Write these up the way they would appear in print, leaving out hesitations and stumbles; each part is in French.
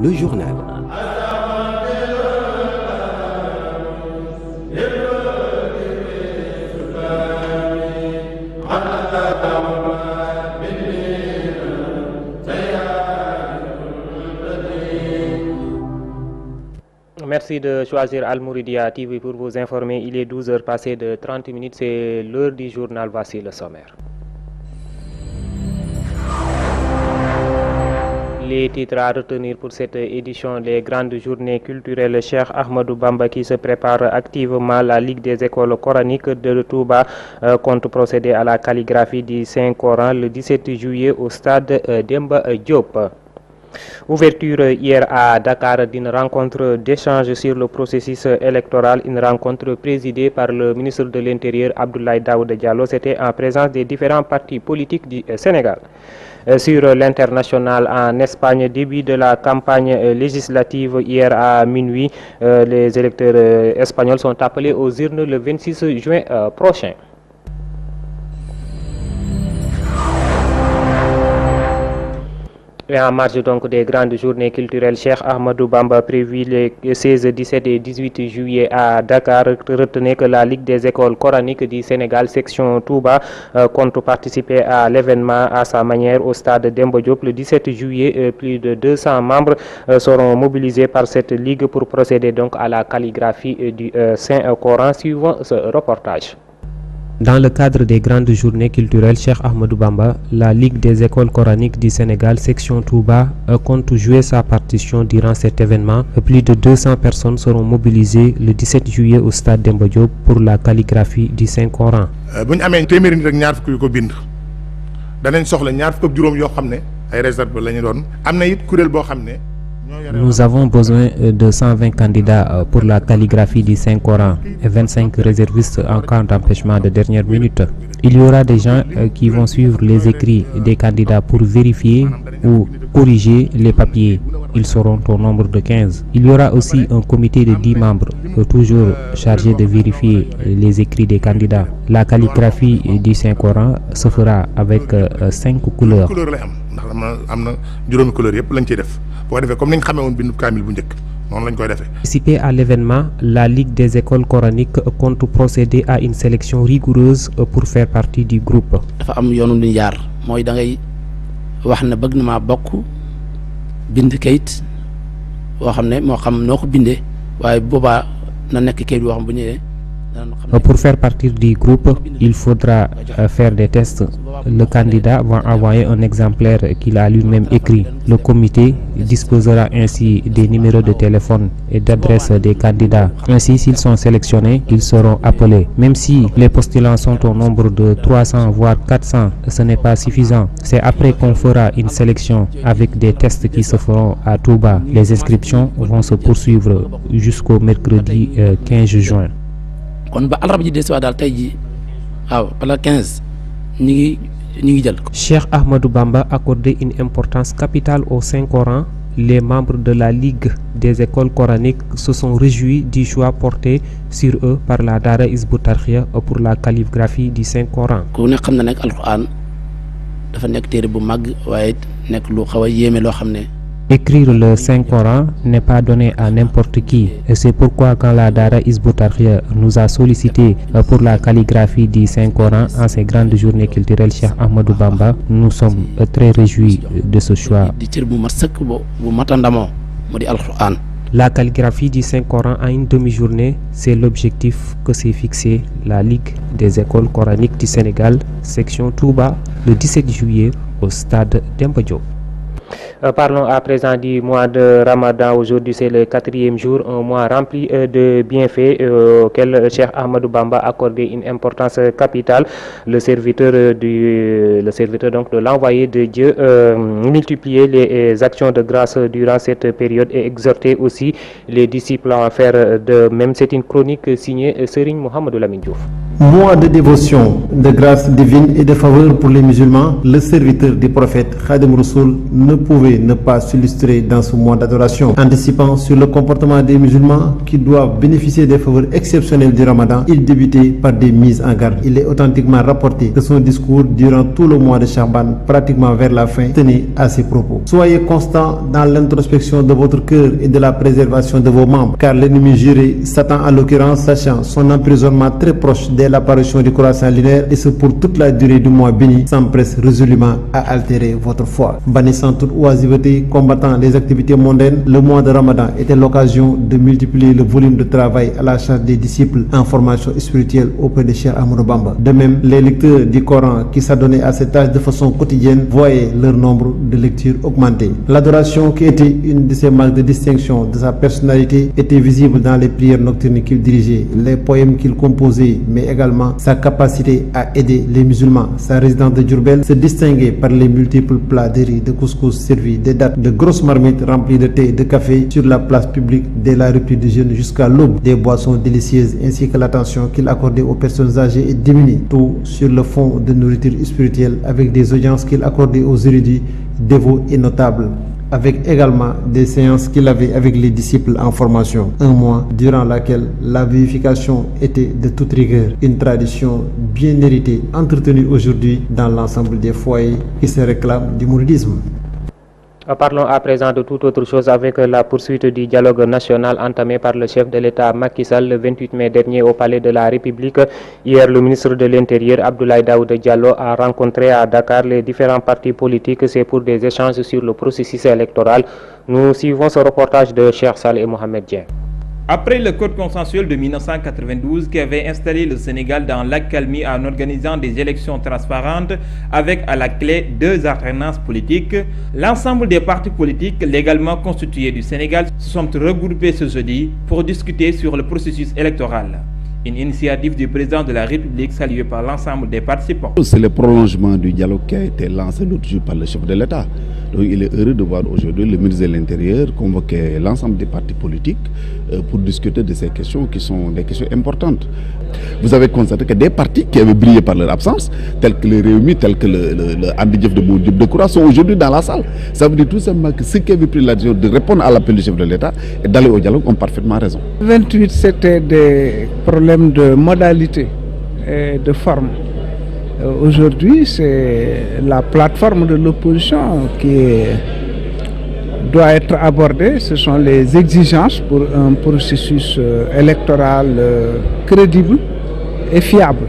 le journal. Merci de choisir Al Mouridia TV pour vous informer. Il est 12h passé de 30 minutes. C'est l'heure du journal. Voici le sommaire. Les titres à retenir pour cette édition, les grandes journées culturelles Cheikh Ahmadou Bamba qui se prépare activement. La Ligue des écoles coraniques de Touba compte procéder à la calligraphie du Saint-Coran le 17 juillet au stade Demba Diop. Ouverture hier à Dakar d'une rencontre d'échange sur le processus électoral, une rencontre présidée par le ministre de l'Intérieur Abdoulaye Daouda Diallo. C'était en présence des différents partis politiques du Sénégal. Sur l'international en Espagne, début de la campagne législative hier à minuit, les électeurs espagnols sont appelés aux urnes le 26 juin prochain. Et en marge donc des grandes journées culturelles, Cheikh Ahmadou Bamba prévu les 16, 17 et 18 juillet à Dakar. Retenez que la Ligue des écoles coraniques du Sénégal, section Touba, compte participer à l'événement à sa manière au stade Demba Diop le 17 juillet. Plus de 200 membres seront mobilisés par cette ligue pour procéder donc à la calligraphie du Saint-Coran, suivant ce reportage. Dans le cadre des grandes journées culturelles Cheikh Ahmadou Bamba, la Ligue des écoles coraniques du Sénégal, section Touba, compte jouer sa partition durant cet événement. Plus de 200 personnes seront mobilisées le 17 juillet au stade Demba Diop pour la calligraphie du Saint-Coran. bu ñu amee téeméeri nit rek ñaar fukk yu ko bind danañ soxla ñaar fukk ak juróom yoo xam ne ay réserve la ñu doon am na it kuréel boo xam ne. Nous avons besoin de 120 candidats pour la calligraphie du Saint-Coran et 25 réservistes en cas d'empêchement de dernière minute. Il y aura des gens qui vont suivre les écrits des candidats pour vérifier ou corriger les papiers. Ils seront au nombre de 15. Il y aura aussi un comité de 10 membres, toujours chargé de vérifier les écrits des candidats. La calligraphie du Saint-Coran se fera avec 5 couleurs. Participé à l'événement, la Ligue des écoles coraniques compte procéder à une sélection rigoureuse pour faire partie du groupe. dafa am yoonu lu jaar mooy da ngay wax ne bëgg na maa bokk bind kayit boo xam ne moo xam noo ko bindee waaye boobaa na nekk kayit boo xam bu ñëwee. Pour faire partie du groupe, il faudra faire des tests. Le candidat va envoyer un exemplaire qu'il a lui-même écrit. Le comité disposera ainsi des numéros de téléphone et d'adresse des candidats. Ainsi, s'ils sont sélectionnés, ils seront appelés. Même si les postulants sont au nombre de 300 voire 400, ce n'est pas suffisant. C'est après qu'on fera une sélection avec des tests qui se feront à Touba. Les inscriptions vont se poursuivre jusqu'au mercredi 15 juin. kon ba àllarba ji desuwaat daal tey jii waaw bala 15 ñi ngi jël. Cheikh Ahmadou Bamba accordait une importance capitale au Saint-Coran. Les membres de la Ligue des écoles coraniques se sont réjouis du choix porté sur eux par la Daara Hizbut Tarqiyyah pour la calligraphie du Saint-Coran. ku ne xam na nag alxuraan dafa nekk téere bu mag waaye nekk lu xaw a yéeme loo xam ne. Écrire le Saint-Coran n'est pas donné à n'importe qui. Et c'est pourquoi quand la Daara Hizbut Tarqiyyah nous a sollicité pour la calligraphie du Saint-Coran en ces grandes journées culturelles Cheikh Ahmadou Bamba, nous sommes très réjouis de ce choix. La calligraphie du Saint-Coran en une demi-journée, c'est l'objectif que s'est fixé la Ligue des écoles coraniques du Sénégal, section Touba, le 17 juillet au stade Demba Diop. Parlons à présent du mois de Ramadan. Aujourd'hui, c'est le 4e jour, un mois rempli de bienfaits auquel Cheikh Ahmadou Bamba a accordé une importance capitale. Le serviteur donc de l'envoyé de Dieu multiplier les actions de grâce durant cette période et exhorter aussi les disciples à en faire de même. C'est une chronique signée Serigne Mohamedou Lamine Diouf. Mois de dévotion, de grâce divine et de faveur pour les musulmans, le serviteur du prophète Khadim Rassoul ne pouvait ne pas s'illustrer dans ce mois d'adoration. Anticipant sur le comportement des musulmans qui doivent bénéficier des faveurs exceptionnelles du Ramadan, il débutait par des mises en garde. Il est authentiquement rapporté que son discours durant tout le mois de Chaban, pratiquement vers la fin, tenait à ses propos. Soyez constant dans l'introspection de votre cœur et de la préservation de vos membres, car l'ennemi juré, Satan en l'occurrence, sachant son emprisonnement très proche dès l'apparition du croissant lunaire, et ce pour toute la durée du mois béni, s'empresse résolument à altérer votre foi. Bannissant toute oisiveté, combattant les activités mondaines, le mois de Ramadan était l'occasion de multiplier le volume de travail à la charge des disciples en formation spirituelle auprès de Cheikh Ahmadou Bamba. De même, les lecteurs du Coran qui s'adonnaient à cette tâche de façon quotidienne voyaient leur nombre de lectures augmenter. L'adoration, qui était une de ses marques de distinction de sa personnalité, était visible dans les prières nocturnes qu'il dirigeait, les poèmes qu'il composait, mais également sa capacité à aider les musulmans. Sa résidence de Diourbel se distinguait par les multiples plats de riz, de couscous servis, des dattes, de grosses marmites remplies de thé et de café sur la place publique dès la rupture du jeûne jusqu'à l'aube, des boissons délicieuses ainsi que l'attention qu'il accordait aux personnes âgées et démunies, tout sur le fond de nourriture spirituelle avec des audiences qu'il accordait aux érudits, dévots et notables, avec également des séances qu'il avait avec les disciples en formation. Un mois durant laquelle la vivification était de toute rigueur, une tradition bien héritée, entretenue aujourd'hui dans l'ensemble des foyers qui se réclament du mouridisme. Parlons à présent de toute autre chose avec la poursuite du dialogue national entamé par le chef de l'État Macky Sall le 28 mai dernier au Palais de la République. Hier, le ministre de l'Intérieur Abdoulaye Daouda Diallo a rencontré à Dakar les différents partis politiques. C'est pour des échanges sur le processus électoral. Nous suivons ce reportage de Cheikh Sall et Mohamed Dieng. Après le code consensuel de 1992 qui avait installé le Sénégal dans l'accalmie en organisant des élections transparentes avec à la clé 2 alternances politiques, l'ensemble des partis politiques légalement constitués du Sénégal se sont regroupés ce jeudi pour discuter sur le processus électoral. Une initiative du président de la République saluée par l'ensemble des participants. C'est le prolongement du dialogue qui a été lancé l'autre jour par le chef de l'État. Donc il est heureux de voir aujourd'hui le ministre de l'Intérieur convoquer l'ensemble des partis politiques pour discuter de ces questions qui sont des questions importantes. Vous avez constaté que des partis qui avaient brillé par leur absence, tels que le Réumi, tels que le Andidjef de Boudjib de Koura, sont aujourd'hui dans la salle. Ça veut dire tout simplement que ceux qui avaient pris la décision de répondre à l'appel du chef de l'État et d'aller au dialogue ont parfaitement raison. 28, c'était des problèmes de modalité et de forme. Aujourd'hui, c'est la plateforme de l'opposition qui doit être abordée. Ce sont les exigences pour un processus électoral crédible et fiable.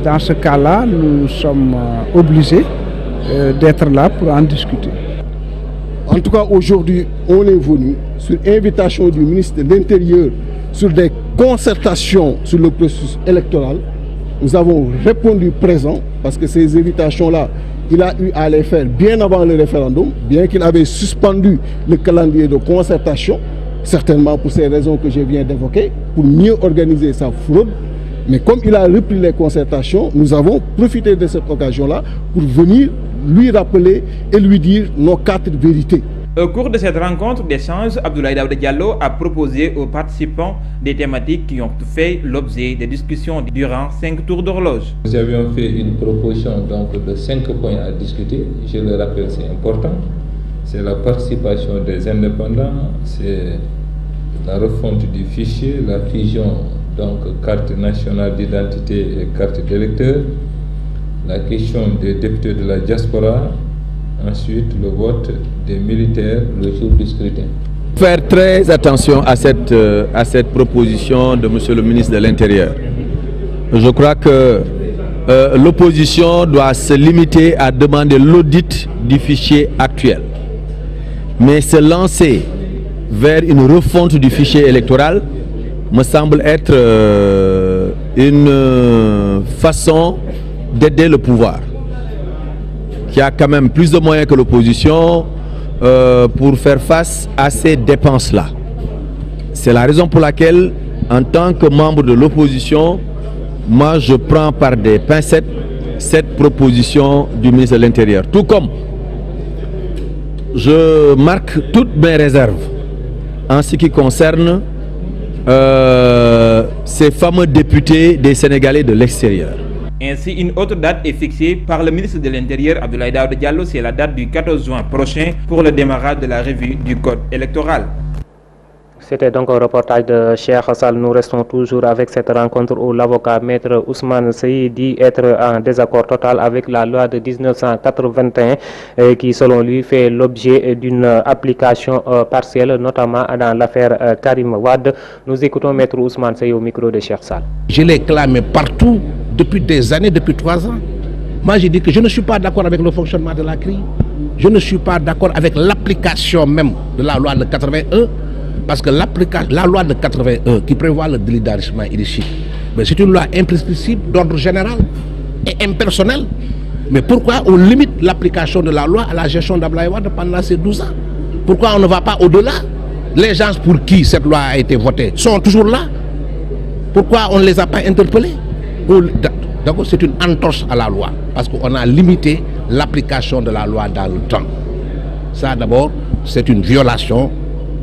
Dans ce cas-là, nous sommes obligés d'être là pour en discuter. En tout cas, aujourd'hui, on est venu sur invitation du ministre de l'Intérieur sur des concertations sur le processus électoral. Nous avons répondu présent parce que ces invitations-là, il a eu à les faire bien avant le référendum, bien qu'il avait suspendu le calendrier de concertation, certainement pour ces raisons que je viens d'évoquer, pour mieux organiser sa fraude. Mais comme il a repris les concertations, nous avons profité de cette occasion-là pour venir lui rappeler et lui dire nos 4 vérités. Au cours de cette rencontre d'échange, Abdoulaye Daouda Diallo a proposé aux participants des thématiques qui ont fait l'objet des discussions durant 5 tours d'horloge. Nous avions fait une proposition donc de 5 points à discuter. Je le rappelle, c'est important. C'est la participation des indépendants, c'est la refonte du fichier, la fusion donc carte nationale d'identité et carte d'électeur, la question des députés de la diaspora, ensuite le vote des militaires le jour du scrutin. Faire très attention à cette proposition de M. le ministre de l'Intérieur. Je crois que l'opposition doit se limiter à demander l'audit du fichier actuel. Mais se lancer vers une refonte du fichier électoral me semble être une façon d'aider le pouvoir, qui a quand même plus de moyens que l'opposition pour faire face à ces dépenses-là. C'est la raison pour laquelle, en tant que membre de l'opposition, moi je prends par des pincettes cette proposition du ministre de l'Intérieur. Tout comme je marque toutes mes réserves en ce qui concerne ces fameux députés des Sénégalais de l'extérieur. Ainsi, une autre date est fixée par le ministre de l'Intérieur, Abdoulaye Daouda Diallo. C'est la date du 14 juin prochain pour le démarrage de la revue du code électoral. C'était donc un reportage de Cheikh Sall. Nous restons toujours avec cette rencontre où l'avocat maître Ousmane Seye dit être en désaccord total avec la loi de 1981 qui, selon lui, fait l'objet d'une application partielle, notamment dans l'affaire Karim Wade. Nous écoutons maître Ousmane Seye au micro de Cheikh Sall. Je l'ai clamé partout depuis des années, depuis 3 ans. Moi, j'ai dit que je ne suis pas d'accord avec le fonctionnement de la CRI. Je ne suis pas d'accord avec l'application même de la loi de 81. Parce que la loi de 81 qui prévoit le délit d'enrichissement illicite, c'est une loi imprescriptible d'ordre général et impersonnel. Mais pourquoi on limite l'application de la loi à la gestion d'Abdoulaye Wade pendant ces 12 ans? Pourquoi on ne va pas au-delà? Les gens pour qui cette loi a été votée sont toujours là. Pourquoi on ne les a pas interpellés? Donc c'est une entorse à la loi, parce qu'on a limité l'application de la loi dans le temps. Ça d'abord, c'est une violation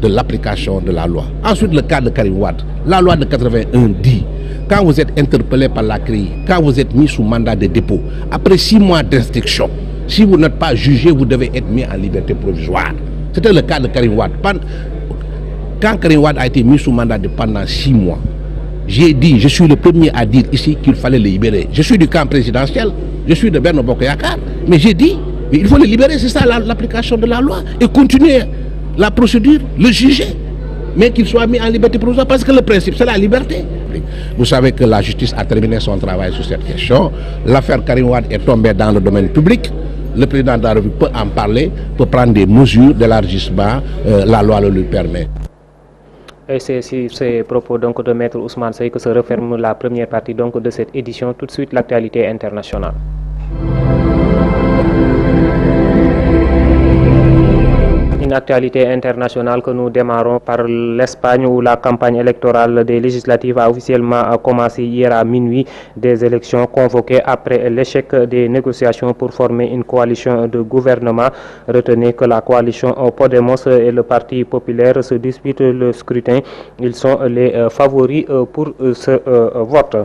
de l'application de la loi. Ensuite, le cas de Karim Wade. La loi de 81 dit, quand vous êtes interpellé par la CRI, quand vous êtes mis sous mandat de dépôt, après 6 mois d'instruction, si vous n'êtes pas jugé, vous devez être mis en liberté provisoire. C'était le cas de Karim Wade. Quand Karim Wade a été mis sous mandat pendant 6 mois, j'ai dit, je suis le premier à dire ici qu'il fallait le libérer. Je suis du camp présidentiel, je suis de Benno Bokk Yakaar, mais j'ai dit, mais il faut le libérer, c'est ça l'application de la loi, et continuer la procédure, le juger, mais qu'il soit mis en liberté provisoire, parce que le principe, c'est la liberté. Vous savez que la justice a terminé son travail sur cette question. L'affaire Karim Wade est tombée dans le domaine public. Le président de la République peut en parler, peut prendre des mesures d'élargissement, la loi le lui permet. Et c'est sur ces propos donc de maître Ousmane Seye que se referme la première partie donc de cette édition. Tout de suite, l'actualité internationale. Une actualité internationale que nous démarrons par l'Espagne où la campagne électorale des législatives a officiellement commencé hier à minuit. Des élections convoquées après l'échec des négociations pour former une coalition de gouvernement. Retenez que la coalition Podemos et le Parti populaire se disputent le scrutin. Ils sont les favoris pour ce vote.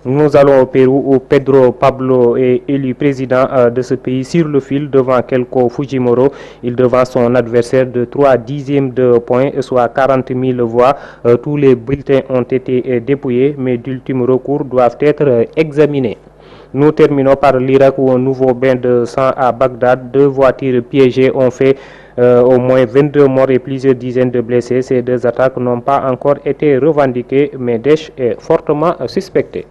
Nous allons au Pérou où Pedro Pablo est élu président de ce pays sur le fil devant Keiko Fujimori. Il devance son adversaire de 3/10 de points, soit 40 000 voix. Tous les bulletins ont été dépouillés, mais d'ultimes recours doivent être examinés. Nous terminons par l'Irak où un nouveau bain de sang à Bagdad. 2 voitures piégées ont fait au moins 22 morts et plusieurs dizaines de blessés. Ces 2 attaques n'ont pas encore été revendiquées, mais Daesh est fortement suspecté.